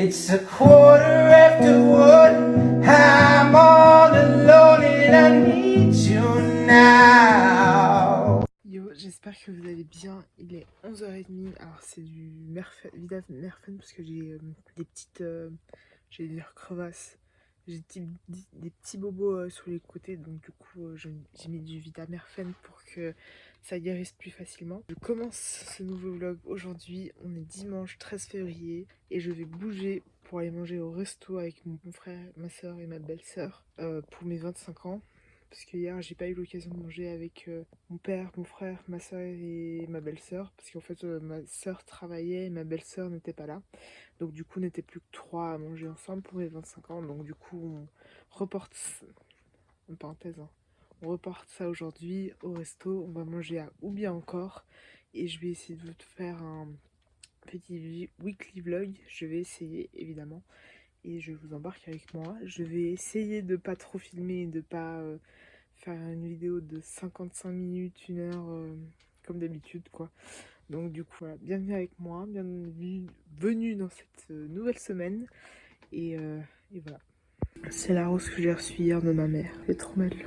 It's a quarter after one. I'm all alone and I need you now. Yo, j'espère que vous allez bien. Il est 11h30. Alors, c'est du Merfen parce que j'ai des petites. J'ai des crevasses. J'ai des petits bobos sur les côtés. Donc, du coup, j'ai mis du Vitamerfen pour que ça guérisse plus facilement. Je commence ce nouveau vlog aujourd'hui. On est dimanche 13 février et je vais bouger pour aller manger au resto avec mon frère, ma soeur et ma belle-sœur pour mes 25 ans. Parce que hier j'ai pas eu l'occasion de manger avec mon père, mon frère, ma soeur et ma belle-sœur. Parce qu'en fait ma soeur travaillait et ma belle-sœur n'était pas là. Donc du coup on n'était plus que 3 à manger ensemble pour mes 25 ans. Donc du coup on reporte, en parenthèse, hein, on reporte ça aujourd'hui au resto. On va manger à ou bien encore. Et je vais essayer de vous faire un petit weekly vlog. Je vais essayer évidemment. Et je vous embarque avec moi. Je vais essayer de pas trop filmer et de pas faire une vidéo de 55 minutes, 1 heure, comme d'habitude quoi. Donc du coup voilà, bienvenue avec moi, bienvenue dans cette nouvelle semaine. Et voilà. C'est la rose que j'ai reçue hier de ma mère, elle est trop belle.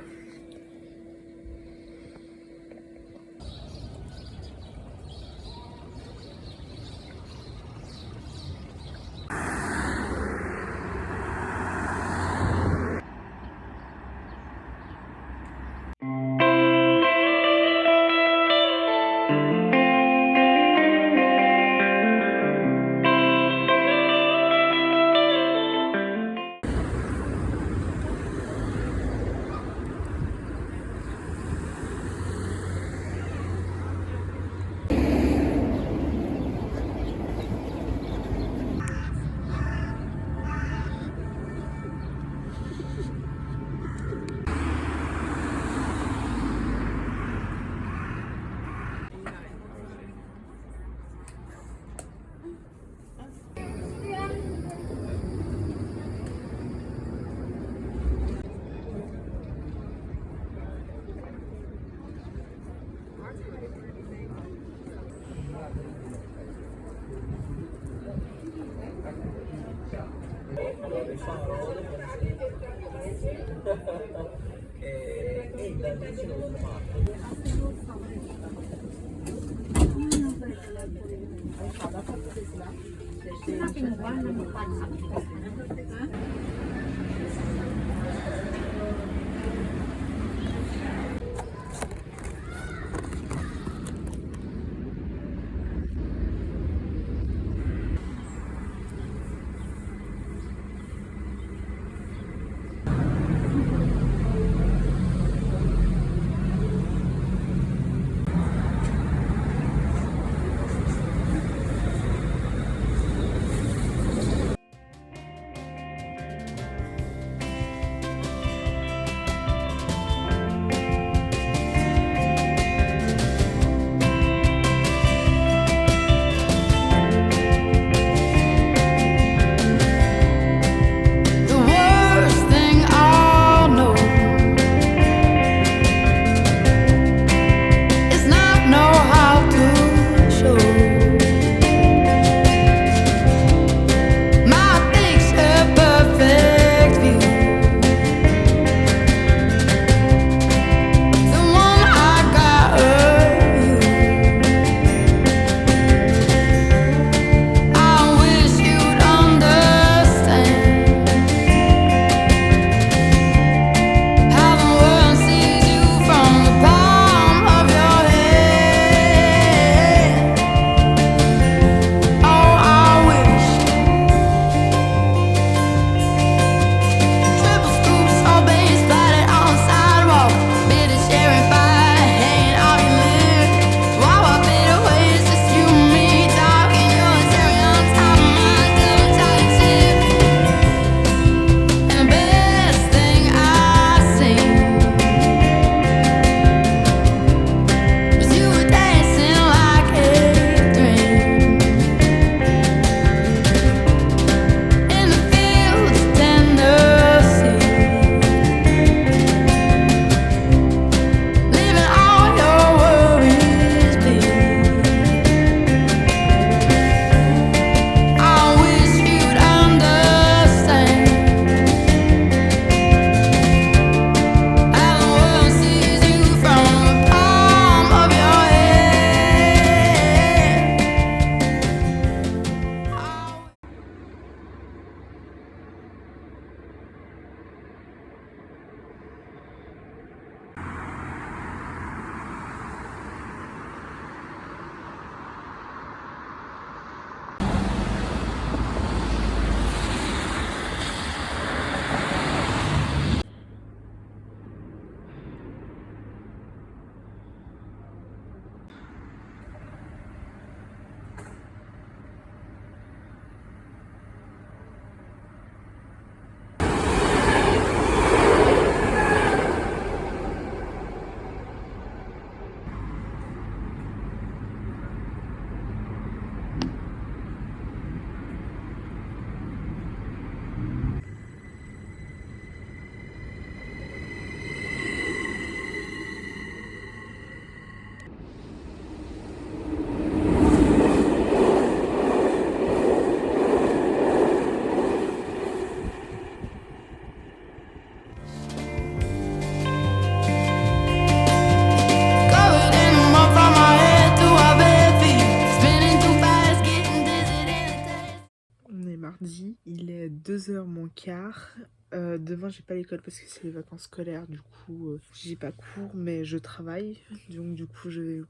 mardi, il est 2h moins quart. Demain j'ai pas l'école parce que c'est les vacances scolaires, du coup j'ai pas cours mais je travaille, donc du coup je vais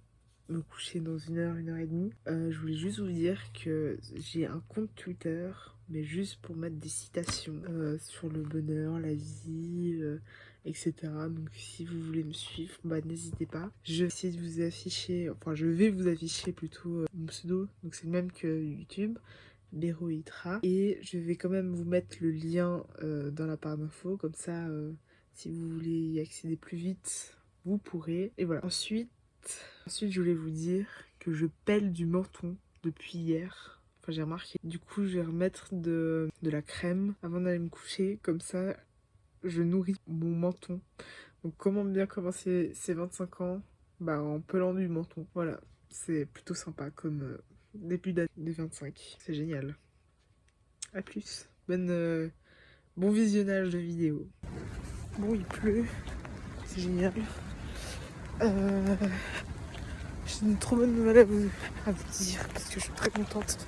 me coucher dans 1h, 1h30. Je voulais juste vous dire que j'ai un compte Twitter, mais juste pour mettre des citations sur le bonheur, la vie, etc. Donc si vous voulez me suivre, bah n'hésitez pas. Je vais essayer de vous afficher, enfin je vais vous afficher plutôt mon pseudo, donc c'est le même que YouTube, Beroitra. Et je vais quand même vous mettre le lien dans la barre d'infos, comme ça si vous voulez y accéder plus vite, vous pourrez. Et voilà. Ensuite, je voulais vous dire que je pèle du menton depuis hier. Enfin, j'ai remarqué. Du coup, je vais remettre de la crème avant d'aller me coucher. Comme ça, je nourris mon menton. Donc, comment bien commencer ces 25 ans? Bah, en pelant du menton. Voilà, c'est plutôt sympa comme début d'année de 25. C'est génial. A plus. Bon visionnage de vidéo. Bon, il pleut. C'est génial. J'ai une trop bonne nouvelle à vous dire parce que je suis très contente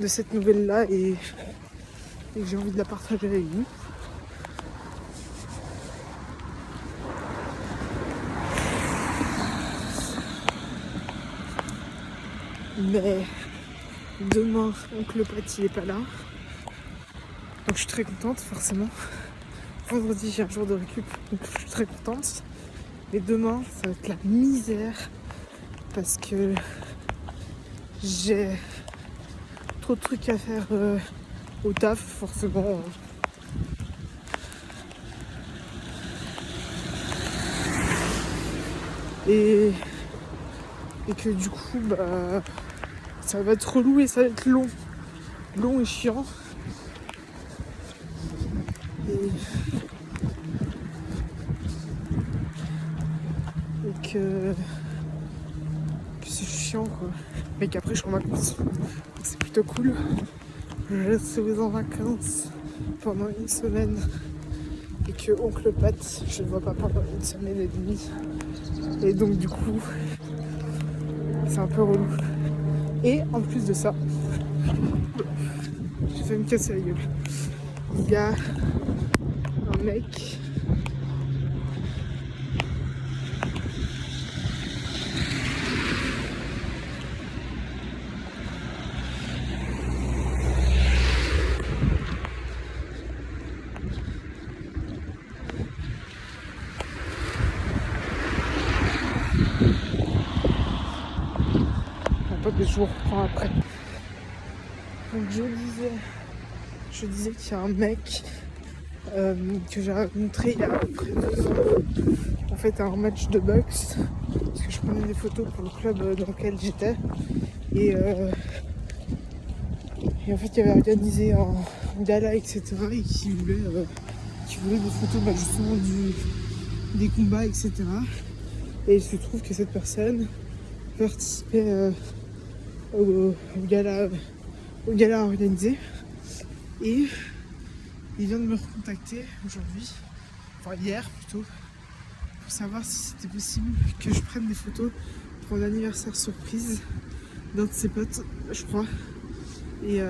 de cette nouvelle là et que j'ai envie de la partager avec vous. Mais demain, oncle Pat il est pas là, donc je suis très contente forcément. Vendredi j'ai un jour de récup, donc je suis très contente. Mais demain ça va être la misère parce que j'ai trop de trucs à faire au taf forcément. Et que du coup bah ça va être relou et ça va être long et chiant. Et que c'est chiant quoi. Mais qu'après je suis en vacances. Donc c'est plutôt cool. Je suis en vacances pendant une semaine. Et que oncle Pat, je le vois pas pendant une semaine et demie. Et donc du coup, c'est un peu relou. Et en plus de ça, j'ai fait me casser la gueule. Il y a un mec que je vous reprends après. Donc je disais qu'il y a un mec que j'ai rencontré il y a à peu près 2 ans, en fait à un match de boxe, parce que je prenais des photos pour le club dans lequel j'étais, et en fait il avait organisé un gala etc, et qui voulait des photos justement des combats etc, et il se trouve que cette personne participait au gala organisé, et il vient de me recontacter aujourd'hui, enfin hier plutôt, pour savoir si c'était possible que je prenne des photos pour un anniversaire surprise d'un de ses potes, je crois, et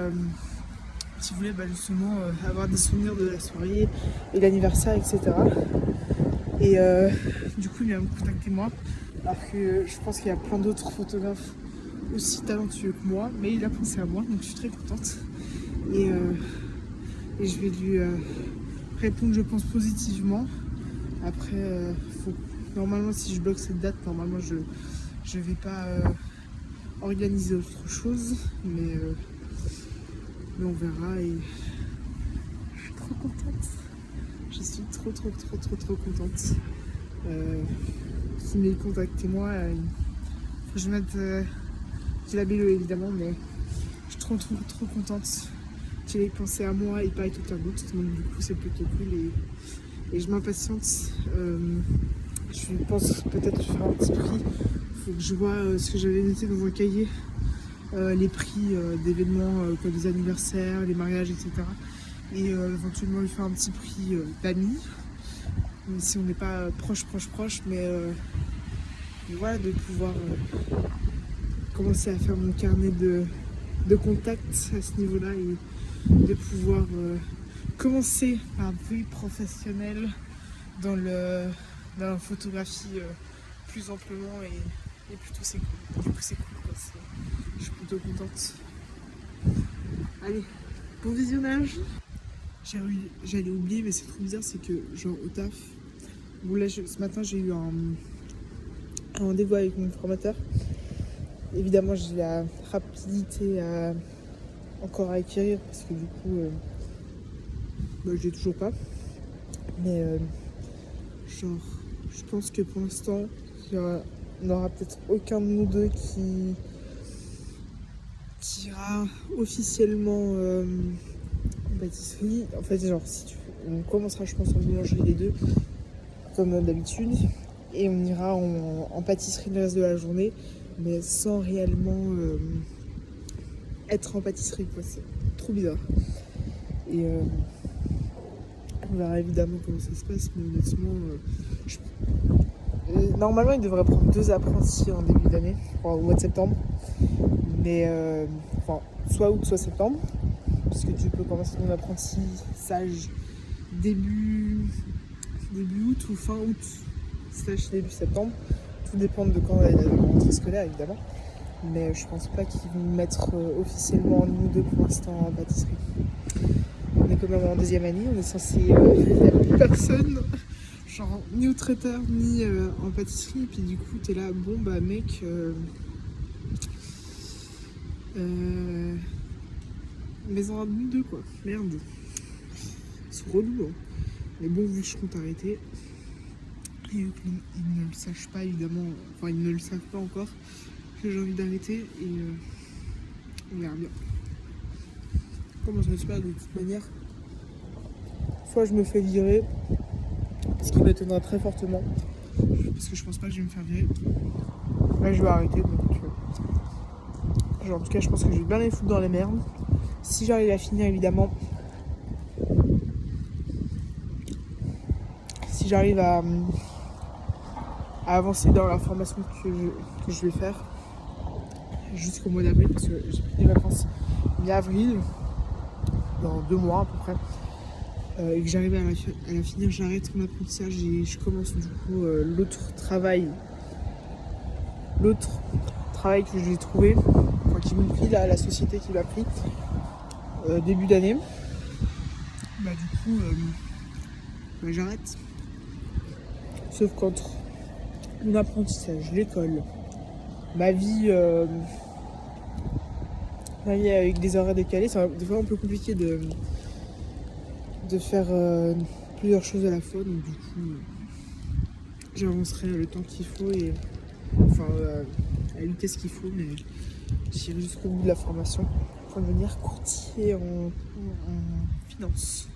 qui voulait justement avoir des souvenirs de la soirée et l'anniversaire etc. Et du coup il vient me contacter moi, alors que je pense qu'il y a plein d'autres photographes aussi talentueux que moi, mais il a pensé à moi, donc je suis très contente. Et je vais lui répondre, je pense, positivement. Après, normalement, si je bloque cette date, normalement, je vais pas organiser autre chose, mais on verra. Et je suis trop contente. Je suis trop contente. Qu'il m'ait contacté moi. Je vais mettre la BLE évidemment, mais je suis trop contente qu'il ait pensé à moi et pas à quelqu'un d'autre, donc du coup c'est plutôt cool, et je m'impatiente. Je pense peut-être faire un petit prix. Il faut que je vois ce que j'avais noté dans un cahier, les prix d'événements comme les anniversaires, les mariages etc, et éventuellement lui faire un petit prix d'amis, même si on n'est pas proche, mais voilà, de pouvoir commencer à faire mon carnet de contacts à ce niveau-là, de pouvoir commencer ma vie professionnelle dans la photographie plus amplement et plutôt c'est cool. Du coup c'est cool quoi, je suis plutôt contente. Allez, bon visionnage. J'allais oublier mais c'est trop bizarre, c'est que genre au taf, bon là ce matin j'ai eu un rendez-vous avec mon formateur. Évidemment j'ai la rapidité encore à acquérir parce que du coup je l'ai toujours pas. Mais genre je pense que pour l'instant il n'y aura peut-être aucun de nous deux qui ira officiellement en pâtisserie. En fait genre on commencera je pense en boulangerie les deux comme d'habitude et on ira en pâtisserie le reste de la journée mais sans réellement être en pâtisserie quoi, c'est trop bizarre. Et on verra évidemment comment ça se passe, mais honnêtement normalement il devrait prendre 2 apprentis en début d'année, au mois de septembre, mais soit août soit septembre, parce que tu peux commencer ton apprentissage début août ou fin août / début septembre, tout dépend de quand est la rentrée scolaire évidemment. Mais je pense pas qu'ils vont mettre officiellement nous deux pour l'instant en pâtisserie. On est quand même en 2e année, on est censé il n'y a plus personne, genre ni au traiteur ni en pâtisserie, et puis du coup t'es là, bon bah mec mais on a nous deux quoi, merde. C'est relou hein. Mais bon, vu que je compte arrêter, et vu qu'ils ne le sachent pas évidemment, enfin ils ne le savent pas encore que j'ai envie d'arrêter, et on verra bien comment ça se passe. De toute manière, soit je me fais virer, ce qui m'étonnera très fortement parce que je pense pas que je vais me faire virer. Là je vais arrêter, donc genre, en tout cas je pense que je vais bien les foutre dans les merdes si j'arrive à finir évidemment. Si j'arrive à avancer dans la formation que je vais faire jusqu'au mois d'avril, parce que j'ai pris des vacances mi-avril, dans 2 mois à peu près, et que j'arrive à la finir, j'arrête mon apprentissage et je commence du coup l'autre travail que je vais trouver, enfin qui m'a pris la société qui m'a pris début d'année. Bah du coup j'arrête. Sauf qu'entre mon apprentissage, l'école, ma vie avec des horaires décalés, c'est des fois un peu compliqué de faire plusieurs choses à la fois. Donc du coup, j'avancerai le temps qu'il faut et à la vitesse qu'il faut, mais j'irai jusqu'au bout de la formation pour devenir courtier en finance.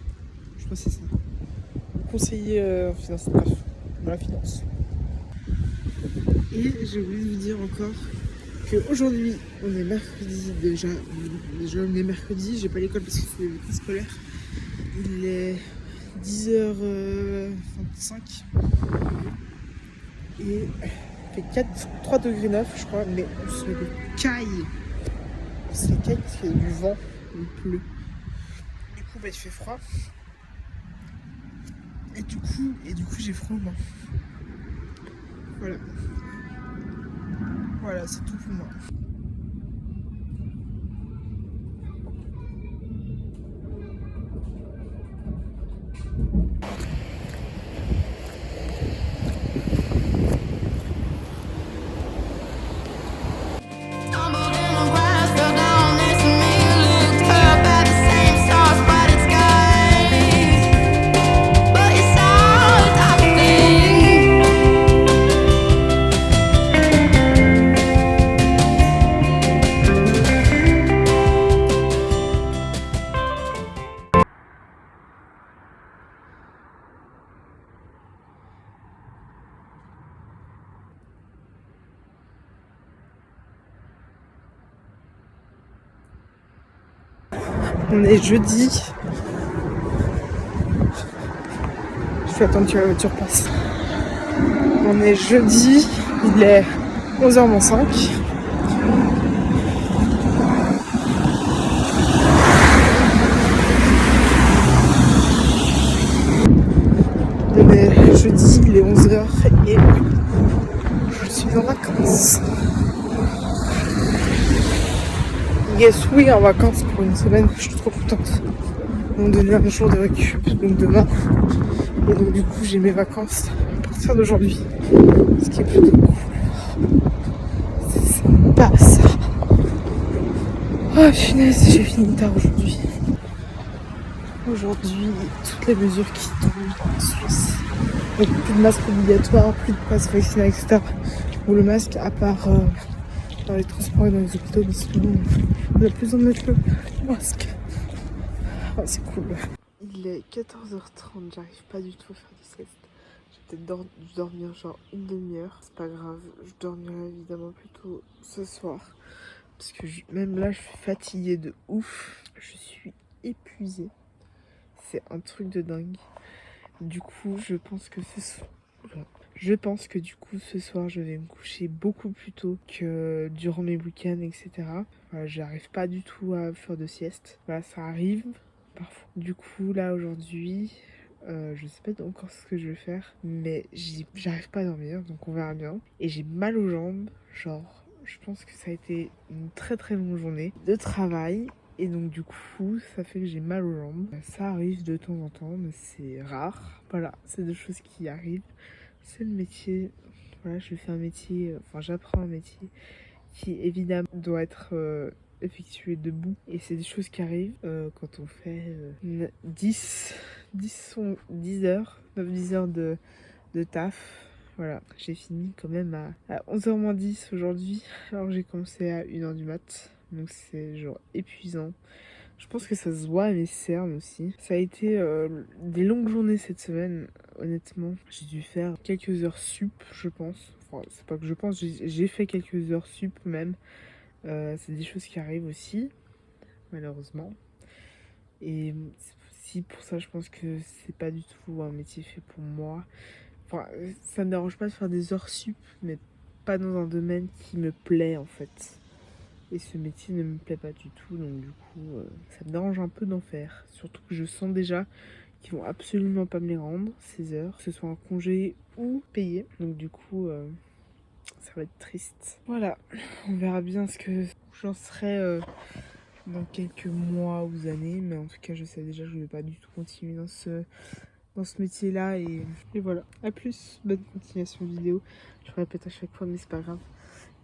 Je crois que c'est ça. Conseiller en finance, bref, dans la finance. Et j'ai oublié de vous dire encore qu'aujourd'hui, on est mercredi déjà on est mercredi, j'ai pas l'école parce que c'est les vacances scolaires. Il est 10h25 et il fait 3,9 degrés je crois, mais on se caille. On se caille parce qu'il y a du vent, il pleut. Du coup, il fait froid. Et du coup j'ai froid aux mains. Voilà, c'est tout pour moi. On est jeudi. Je vais attendre que la voiture passe. On est jeudi, il est 11h05. jeudi, il est 11h et je suis en vacances. Yes, oui, en vacances pour une semaine, je suis trop contente. On m'a donné un jour de récup, donc demain. Et donc du coup, j'ai mes vacances à partir d'aujourd'hui. Ce qui est plutôt cool. C'est sympa ça. Oh punaise, j'ai fini tard aujourd'hui. Aujourd'hui, toutes les mesures qui tombent en Suisse. Donc plus de masque obligatoire, plus de passe vaccinal, etc. Ou le masque à part dans les transports et dans les hôpitaux, mais sinon on a plus en mettre le masque. Oh, c'est cool. Il est 14h30, j'arrive pas du tout à faire de sieste. J'ai peut-être dû dormir genre une demi-heure. C'est pas grave, je dormirai évidemment plutôt ce soir. Parce que même là, je suis fatiguée de ouf. Je suis épuisée. C'est un truc de dingue. Du coup, je pense que du coup, ce soir, je vais me coucher beaucoup plus tôt que durant mes week-ends, etc. Voilà, j'arrive pas du tout à faire de sieste. Voilà, ça arrive parfois. Du coup, là, aujourd'hui, je sais pas encore ce que je vais faire, mais j'arrive pas à dormir, donc on verra bien. Et j'ai mal aux jambes, genre, je pense que ça a été une très très longue journée de travail. Et donc du coup, ça fait que j'ai mal aux jambes. Ça arrive de temps en temps, mais c'est rare. Voilà, c'est des choses qui arrivent. C'est le métier. Voilà, je fais un métier, j'apprends un métier qui évidemment doit être effectué debout. Et c'est des choses qui arrivent quand on fait 10 heures, 9-10 heures de taf. Voilà, j'ai fini quand même à 11h moins 10 aujourd'hui, alors que j'ai commencé à 1h du mat. Donc c'est genre épuisant. Je pense que ça se voit à mes cernes aussi. Ça a été des longues journées cette semaine, honnêtement. J'ai dû faire quelques heures sup, je pense. Enfin, c'est pas que je pense, j'ai fait quelques heures sup même. C'est des choses qui arrivent aussi, malheureusement. Et c'est aussi pour ça, je pense que c'est pas du tout un métier fait pour moi. Enfin, ça me dérange pas de faire des heures sup, mais pas dans un domaine qui me plaît en fait. Et ce métier ne me plaît pas du tout, donc du coup, ça me dérange un peu d'en faire. Surtout que je sens déjà qu'ils vont absolument pas me les rendre, ces heures, que ce soit en congé ou payé. Donc du coup, ça va être triste. Voilà, on verra bien ce que j'en serai dans quelques mois ou années. Mais en tout cas, je sais déjà que je ne vais pas du tout continuer dans ce métier-là. Et voilà, à plus, bonne continuation de vidéo. Je répète à chaque fois, mais c'est pas grave.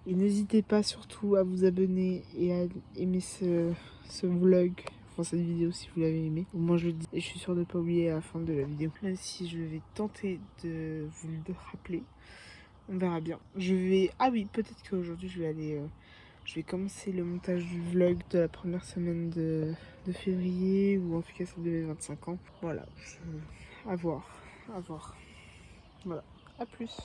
Et n'hésitez pas surtout à vous abonner et à aimer ce vlog, enfin cette vidéo si vous l'avez aimé. Au moins je le dis et je suis sûre de ne pas oublier à la fin de la vidéo. Même si je vais tenter de vous le rappeler, on verra bien. Ah oui, peut-être qu'aujourd'hui je vais commencer le montage du vlog de la première semaine de février, ou en tout cas celle de mes 25 ans. Voilà, à voir. Voilà, à plus.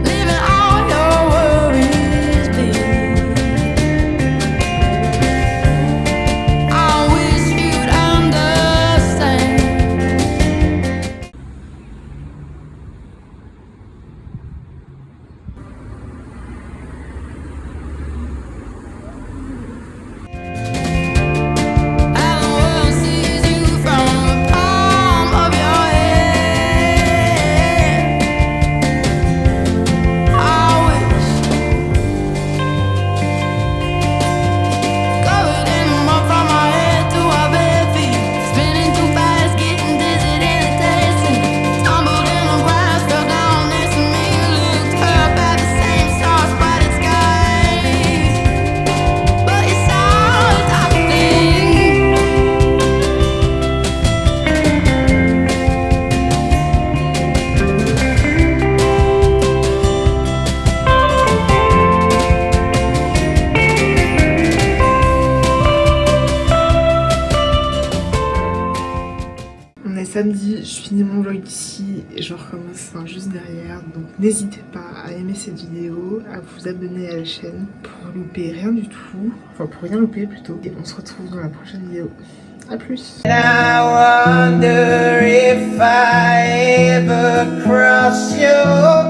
Leaving all your worries be. I wish you'd understand. And the world sees you from the palm of your hand. I wish covered in mud from my head to our bare feet, spinning too fast, getting dizzy, and tasting. Stumbled in the grass, fell down next to me, looked up at the same star-spotted sky, but you saw a dark thing. On est samedi, je finis mon vlog ici et je recommence juste derrière. Donc n'hésitez pas à aimer cette vidéo, à vous abonner à la chaîne pour louper rien du tout. Enfin pour rien louper plutôt. Et on se retrouve dans la prochaine vidéo. A plus. And I wonder if I ever cross your